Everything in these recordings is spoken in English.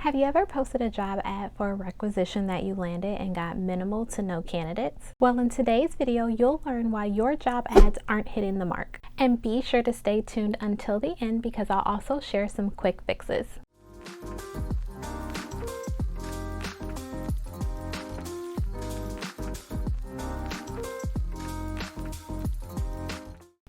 Have you ever posted a job ad for a requisition that you landed and got minimal to no candidates? Well, in today's video, you'll learn why your job ads aren't hitting the mark. And be sure to stay tuned until the end because I'll also share some quick fixes.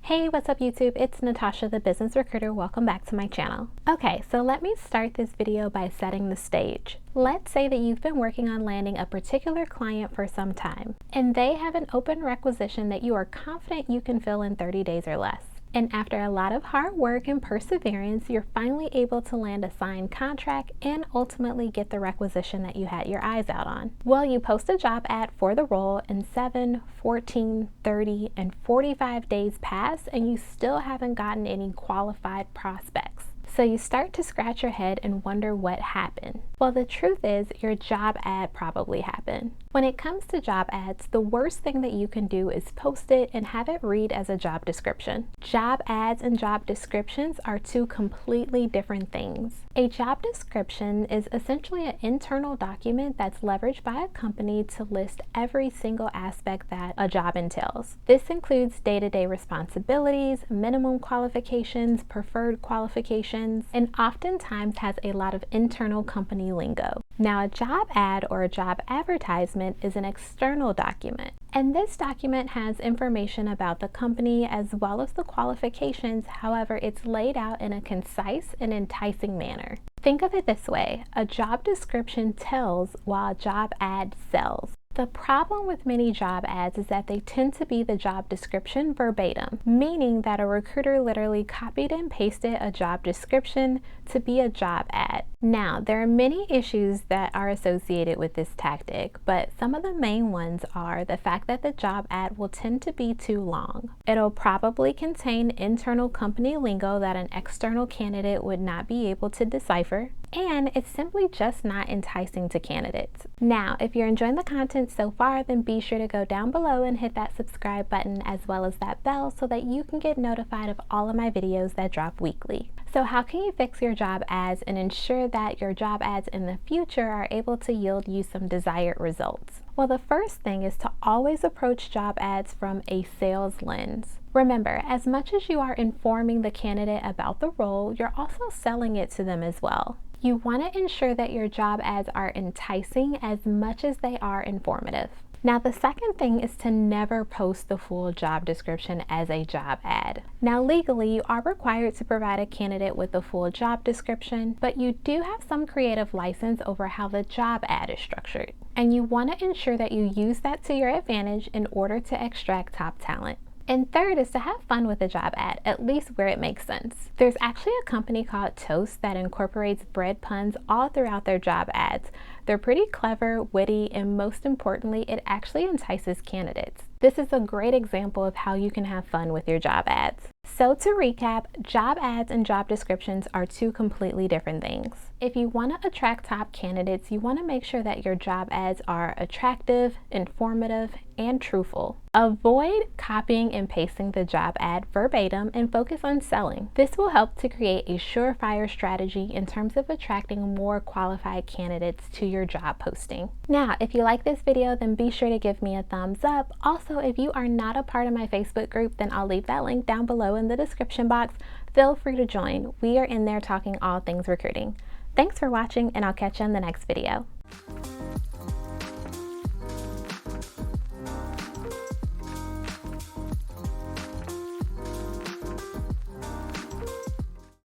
Hey, what's up YouTube? It's Natasha, the business recruiter. Welcome back to my channel. Okay, so let me start this video by setting the stage. Let's say that you've been working on landing a particular client for some time, and they have an open requisition that you are confident you can fill in 30 days or less. And after a lot of hard work and perseverance, you're finally able to land a signed contract and ultimately get the requisition that you had your eyes out on. Well, you post a job ad for the role and 7, 14, 30, and 45 days pass and you still haven't gotten any qualified prospects. So you start to scratch your head and wonder what happened. Well, the truth is your job ad probably happened. When it comes to job ads, the worst thing that you can do is post it and have it read as a job description. Job ads and job descriptions are two completely different things. A job description is essentially an internal document that's leveraged by a company to list every single aspect that a job entails. This includes day-to-day responsibilities, minimum qualifications, preferred qualifications, and oftentimes has a lot of internal company lingo. Now, a job ad or a job advertisement is an external document, and this document has information about the company as well as the qualifications. However, it's laid out in a concise and enticing manner. Think of it this way: a job description tells while a job ad sells. The problem with many job ads is that they tend to be the job description verbatim, meaning that a recruiter literally copied and pasted a job description to be a job ad. Now, there are many issues that are associated with this tactic, but some of the main ones are the fact that the job ad will tend to be too long. It'll probably contain internal company lingo that an external candidate would not be able to decipher, and it's simply just not enticing to candidates. Now, if you're enjoying the content so far, then be sure to go down below and hit that subscribe button as well as that bell so that you can get notified of all of my videos that drop weekly. So how can you fix your job ads and ensure that your job ads in the future are able to yield you some desired results? Well, the first thing is to always approach job ads from a sales lens. Remember, as much as you are informing the candidate about the role, you're also selling it to them as well. You want to ensure that your job ads are enticing as much as they are informative. Now, the second thing is to never post the full job description as a job ad. Now, legally, you are required to provide a candidate with a full job description, but you do have some creative license over how the job ad is structured. And you want to ensure that you use that to your advantage in order to extract top talent. And third is to have fun with a job ad, at least where it makes sense. There's actually a company called Toast that incorporates bread puns all throughout their job ads. They're pretty clever, witty, and most importantly, it actually entices candidates. This is a great example of how you can have fun with your job ads. So to recap, job ads and job descriptions are two completely different things. If you want to attract top candidates, you want to make sure that your job ads are attractive, informative, and truthful. Avoid copying and pasting the job ad verbatim and focus on selling. This will help to create a surefire strategy in terms of attracting more qualified candidates to your job posting. Now, if you like this video, then be sure to give me a thumbs up. Also, if you are not a part of my Facebook group, then I'll leave that link down below in the description box. Feel free to join. We are in there talking all things recruiting. Thanks for watching, and I'll catch you in the next video.